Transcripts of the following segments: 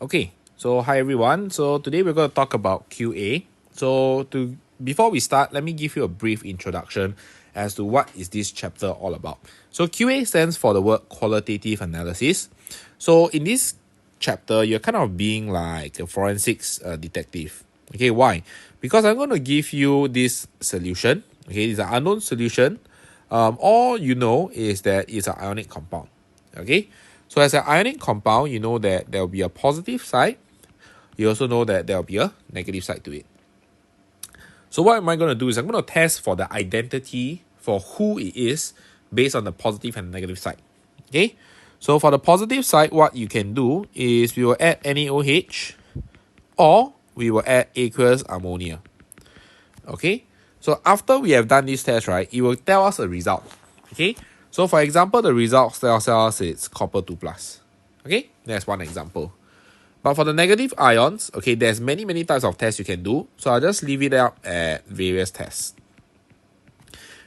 Okay, so hi everyone. So today we're going to talk about QA. Before we start, let me give you a brief introduction as to what is this chapter all about. So QA stands for the word Qualitative Analysis. So in this chapter, you're kind of being like a forensics detective. Okay, why? Because I'm going to give you this solution. Okay, it's an unknown solution. All you know is that it's an ionic compound. Okay, so as an ionic compound, you know that there will be a positive side. You also know that there will be a negative side to it. So what am I going to do is I'm going to test for the identity for who it is based on the positive and negative side. Okay, so for the positive side, what you can do is we will add NaOH or we will add aqueous ammonia. Okay, so after we have done this test, right, it will tell us a result. Okay, so for example, the results tells us it's copper 2 plus. Okay, that's one example. But for the negative ions, okay, there's many types of tests you can do. So I'll just leave it out at various tests.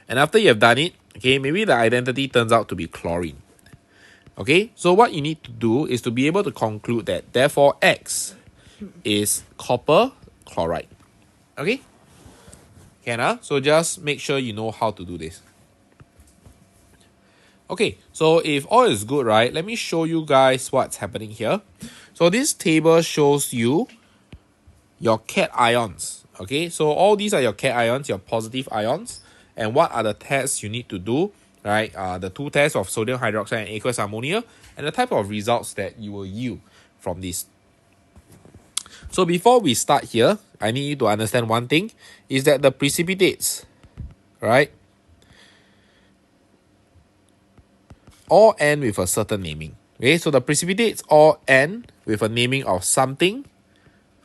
And after you have done it, okay, maybe the identity turns out to be chlorine. Okay, so what you need to do is to be able to conclude that therefore X is copper chloride. Okay, so just make sure you know how to do this. Okay, so if all is good, right, let me show you guys what's happening here. So this table shows you your cations. Okay, so all these are your cations, your positive ions. And what are the tests you need to do, right? The two tests of sodium hydroxide and aqueous ammonia, and the type of results that you will yield from this. So before we start here, I need you to understand one thing, is that the precipitates, right, all end with a certain naming. Okay, so the precipitates all end with a naming of something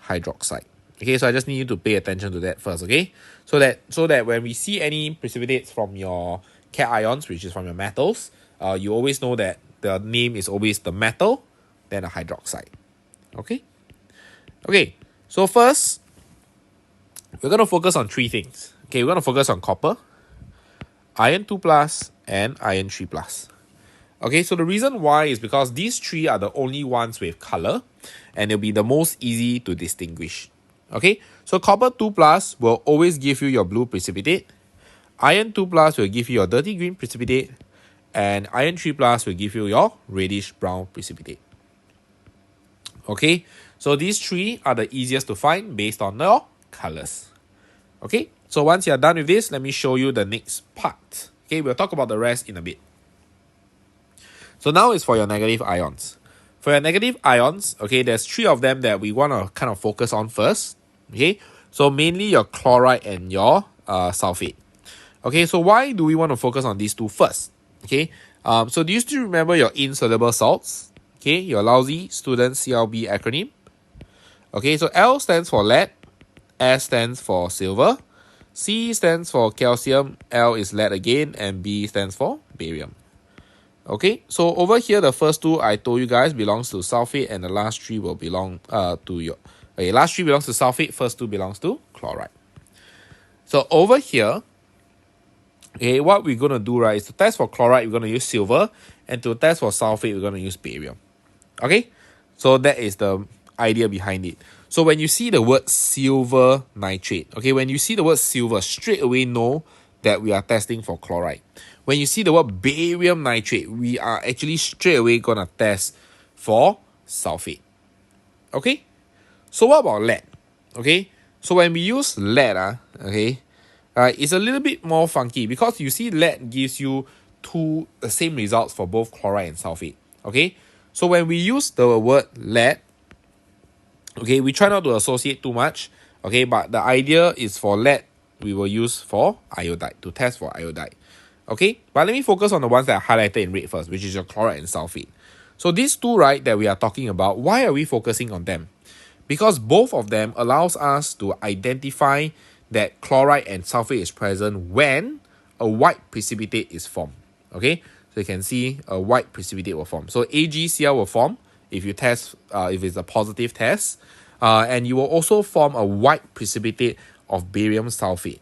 hydroxide. Okay, so I just need you to pay attention to that first, okay? So that when we see any precipitates from your cations, which is from your metals, you always know that the name is always the metal, then a hydroxide. Okay? Okay, so first, we're going to focus on three things. Okay, we're going to focus on copper, iron 2 plus, and iron 3 plus. Okay, so the reason why is because these three are the only ones with color, and they'll be the most easy to distinguish. Okay, so copper 2 plus will always give you your blue precipitate, iron 2 plus will give you your dirty green precipitate, and iron 3 plus will give you your reddish brown precipitate. Okay, so these three are the easiest to find based on your colors. Okay, so once you're done with this, let me show you the next part. Okay, we'll talk about the rest in a bit. So now it's for your negative ions. For your negative ions, okay, there's three of them that we want to kind of focus on first. Okay, so mainly your chloride and your sulfate. Okay, so why do we want to focus on these two first? Okay, so do you still remember your insoluble salts? Okay, your lousy student CLB acronym. Okay, so L stands for lead, S stands for silver, C stands for calcium, L is lead again, and B stands for barium. Okay, so over here, the first two I told you guys belongs to sulfate, and the last three will belong to your... Okay, last three belongs to sulfate, first two belongs to chloride. So over here, okay, what we're going to do, right, is to test for chloride, we're going to use silver, and to test for sulfate, we're going to use barium. Okay, so that is the idea behind it. So when you see the word silver nitrate, okay, when you see the word silver, straight away know that we are testing for chloride. When you see the word barium nitrate, we are actually straight away going to test for sulfate. Okay? So what about lead? Okay? So when we use lead, it's a little bit more funky because you see lead gives you the same results for both chloride and sulfate. Okay? So when we use the word lead, okay, we try not to associate too much. Okay? But the idea is for lead, we will use for iodide, to test for iodide. Okay, but let me focus on the ones that are highlighted in red first, which is your chloride and sulfate. So these two, right, that we are talking about, why are we focusing on them? Because both of them allows us to identify that chloride and sulfate is present when a white precipitate is formed. Okay, so you can see a white precipitate will form. So AgCl will form if you test, if it's a positive test, and you will also form a white precipitate of barium sulfate.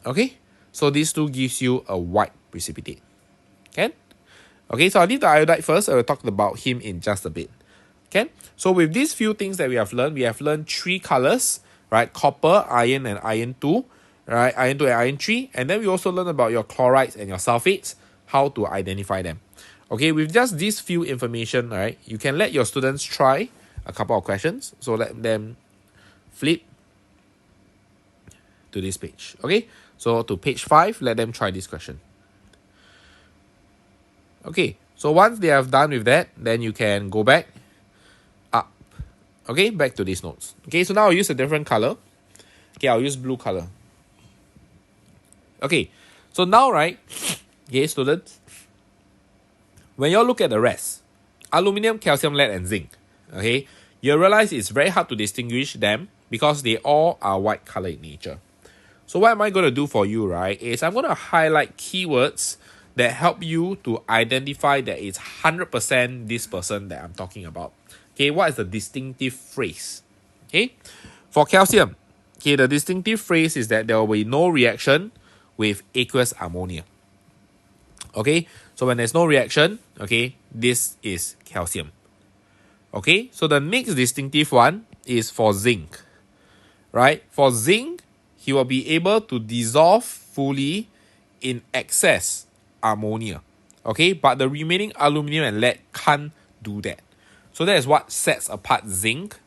Okay, so these two gives you a white precipitate. Okay, so I'll leave the iodide first. I will talk about him in just a bit. Okay, so with these few things that we have learned 3 colors, right? Copper, iron, and iron 2, right? Iron 2 and iron 3. And then we also learn about your chlorides and your sulfates, how to identify them. Okay, with just these few information, right, you can let your students try a couple of questions. So let them flip to this page. Okay, so to page 5, let them try this question. Okay, so once they have done with that, then you can go back up. Okay, back to these notes. Okay, so now I'll use a different color. Okay, I'll use blue color. Okay, so now, right, okay, students, when you look at the rest, aluminum, calcium, lead, and zinc, okay, you realize it's very hard to distinguish them because they all are white color in nature. So what am I going to do for you, right, is I'm going to highlight keywords that help you to identify that it's 100% this person that I'm talking about. Okay, what is the distinctive phrase? Okay, for calcium, okay, the distinctive phrase is that there will be no reaction with aqueous ammonia. Okay, so when there's no reaction, okay, this is calcium. Okay, so the next distinctive one is for zinc. Right, for zinc, he will be able to dissolve fully in excess ammonia. Okay, but the remaining aluminum and lead can't do that. So that is what sets apart zinc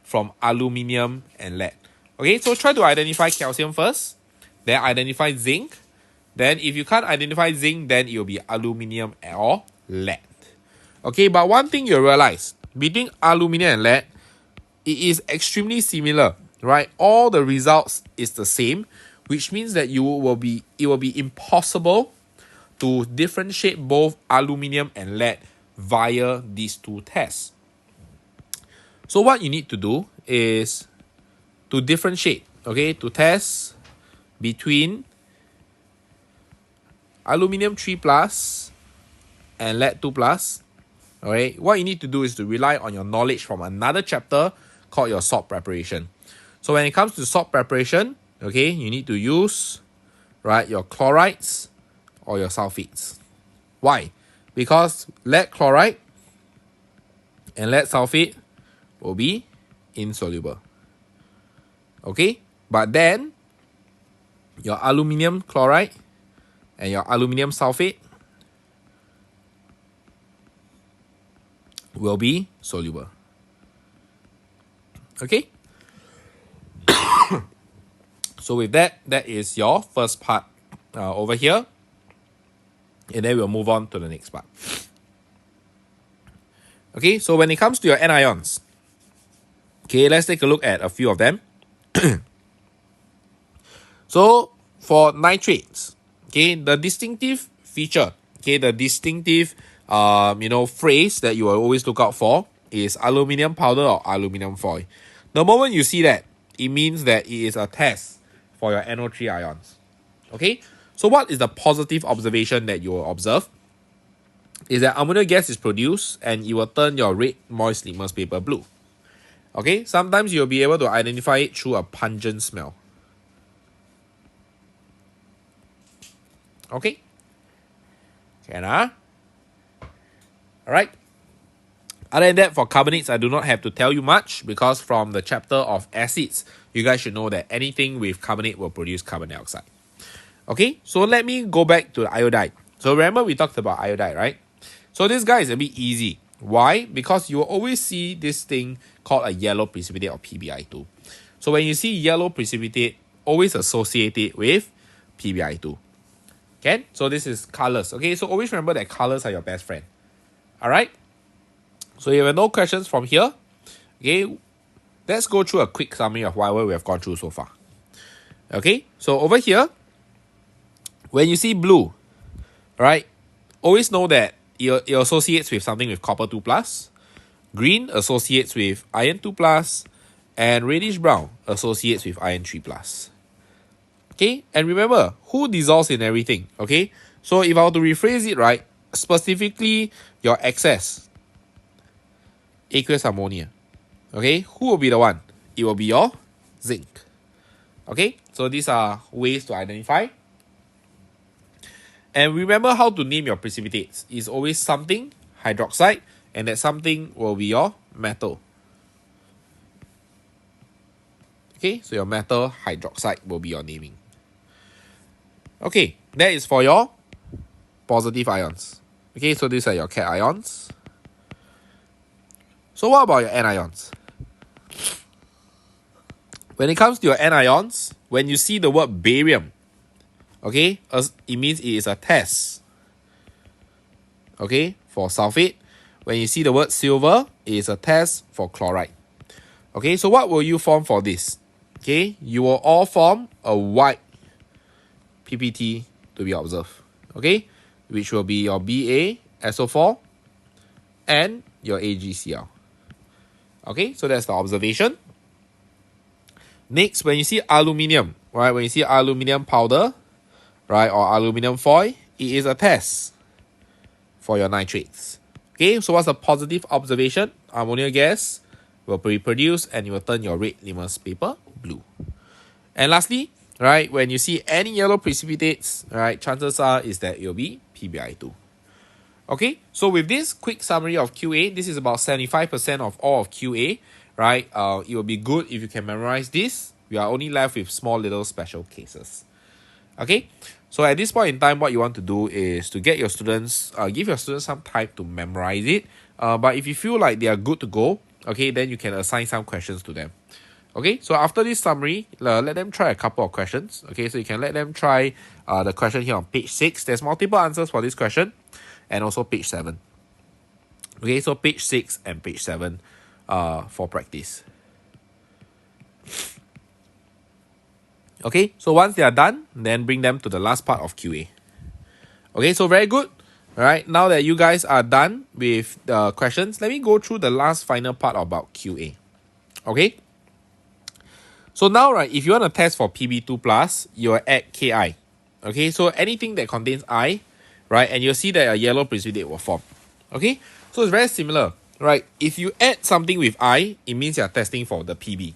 from aluminum and lead. Okay, so try to identify calcium first, then identify zinc. Then if you can't identify zinc, then it will be aluminum or lead. Okay, but one thing you realize, between aluminum and lead, it is extremely similar, right? All the results is the same, which means that it will be impossible to differentiate both aluminum and lead via these 2 tests. So what you need to do is to differentiate, okay, to test between aluminum 3 plus and lead 2 plus. Alright, what you need to do is to rely on your knowledge from another chapter called your salt preparation. So when it comes to salt preparation, okay, you need to use, right, your chlorides or your sulfates. Why? Because lead chloride and lead sulfate will be insoluble. Okay, but then your aluminum chloride and your aluminum sulfate will be soluble. Okay, so with that, that is your first part over here, and then we'll move on to the next part. Okay, so when it comes to your anions, okay, let's take a look at a few of them. So for nitrates, okay, the distinctive feature, okay, the distinctive phrase that you will always look out for is aluminum powder or aluminum foil. The moment you see that, it means that it is a test for your NO3 ions. Okay, so what is the positive observation that you will observe? Is that ammonia gas is produced and it will turn your red moist litmus paper blue. Okay, sometimes you'll be able to identify it through a pungent smell. Okay, can Alright. Other than that, for carbonates, I do not have to tell you much because from the chapter of acids, you guys should know that anything with carbonate will produce carbon dioxide. Okay, so let me go back to the iodide. So remember we talked about iodide, right? So this guy is a bit easy. Why? Because you will always see this thing called a yellow precipitate or PbI2. So when you see yellow precipitate, always associate it with PbI2. Okay, so this is colors. Okay, so always remember that colors are your best friend. Alright, so if you have no questions from here, okay, let's go through a quick summary of whatever we have gone through so far. Okay, so over here, when you see blue, right, always know that it associates with something with copper 2 plus, green associates with iron 2 plus, and reddish brown associates with iron 3 plus. Okay, and remember, who dissolves in everything? Okay, so if I were to rephrase it, right, specifically your excess aqueous ammonia, okay, who will be the one? It will be your zinc. Okay, so these are ways to identify. And remember how to name your precipitates. It's always something hydroxide, and that something will be your metal. Okay, so your metal hydroxide will be your naming. Okay, that is for your positive ions. Okay, so these are your cations. So what about your anions? When it comes to your anions, when you see the word barium, okay, it means it is a test. Okay, for sulfate. When you see the word silver, it is a test for chloride. Okay, so what will you form for this? Okay, you will all form a white PPT to be observed. Okay, which will be your BaSO4 and your AgCl. Okay, so that's the observation. Next, when you see aluminium, right, when you see aluminium powder, right, or aluminium foil, it is a test for your nitrates. Okay, so what's the positive observation? Ammonia gas will be produced and it will turn your red litmus paper blue. And lastly, right, when you see any yellow precipitates, right, chances are is that it will be PbI2. Okay, so with this quick summary of QA, this is about 75% of all of QA, right? It will be good if you can memorize this. We are only left with small little special cases. Okay, so at this point in time, what you want to do is to get your students, give your students some time to memorize it. But if you feel like they are good to go, okay, then you can assign some questions to them. Okay, so after this summary, let them try a couple of questions. Okay, so you can let them try the question here on page 6. There's multiple answers for this question, and also page 7. Okay, so page 6 and page 7 for practice. Okay, so once they are done, then bring them to the last part of QA. Okay, so very good. All right, now that you guys are done with the questions, let me go through the last final part about QA. Okay, so now, right, if you want to test for Pb2+, you'll add Ki. Okay, so anything that contains I, right, and you'll see that a yellow precipitate will form. Okay, so it's very similar, right? If you add something with I, it means you're testing for the Pb.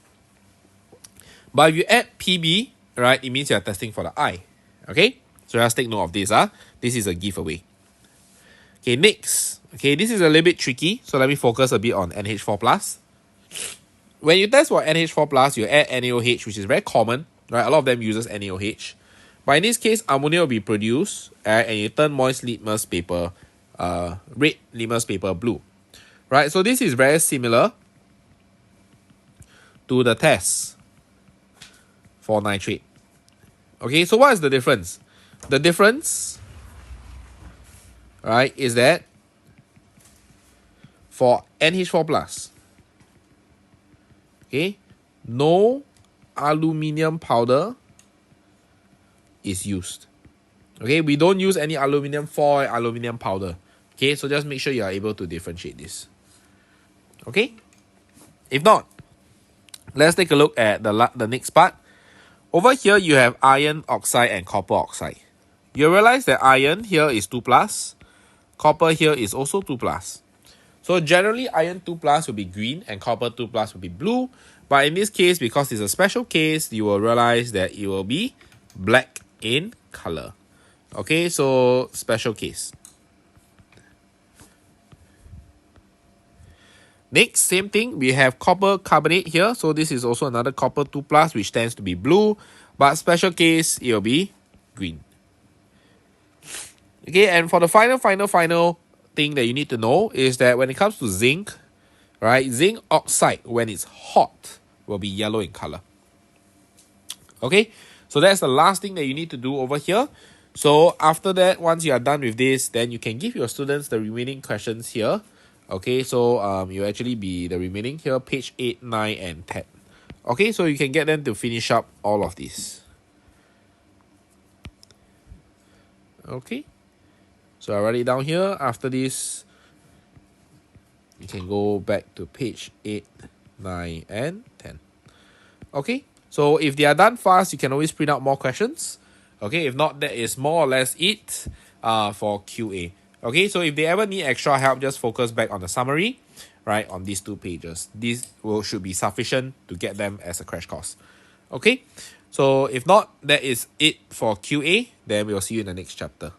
But if you add Pb, right, it means you're testing for the I. Okay, so just take note of this. This is a giveaway. Okay, next. Okay, this is a little bit tricky, so let me focus a bit on NH4+. When you test for NH4+, you add NaOH, which is very common, right? A lot of them uses NaOH. But in this case, ammonia will be produced, and you turn moist litmus paper, red litmus paper blue. Right, so this is very similar to the test for nitrate. Okay, so what is the difference? The difference, right, is that for NH4+, okay, no aluminium powder is used. Okay, we don't use any aluminium foil, aluminium powder. Okay, so just make sure you are able to differentiate this. Okay, if not, let's take a look at the next part. Over here, you have iron oxide and copper oxide. You realize that iron here is 2+, copper here is also 2+. So generally, iron 2+ will be green and copper 2+ will be blue. But in this case, because it's a special case, you will realize that it will be black in color. Okay, so special case. Next, same thing, we have copper carbonate here. So this is also another copper 2+, which tends to be blue. But special case, it will be green. Okay, and for the final thing that you need to know is that when it comes to zinc, right, zinc oxide, when it's hot, will be yellow in color. Okay, so that's the last thing that you need to do over here. So after that, once you are done with this, then you can give your students the remaining questions here. Okay, so you actually be the remaining here, page 8, 9, and 10. Okay, so you can get them to finish up all of this. Okay, so I write it down here. After this, you can go back to page 8, 9, and 10. Okay, so if they are done fast, you can always print out more questions. Okay, if not, that is more or less it for QA. Okay, so if they ever need extra help, just focus back on the summary, right, on these 2 pages. These should be sufficient to get them as a crash course. Okay, so if not, that is it for QA. Then we'll see you in the next chapter.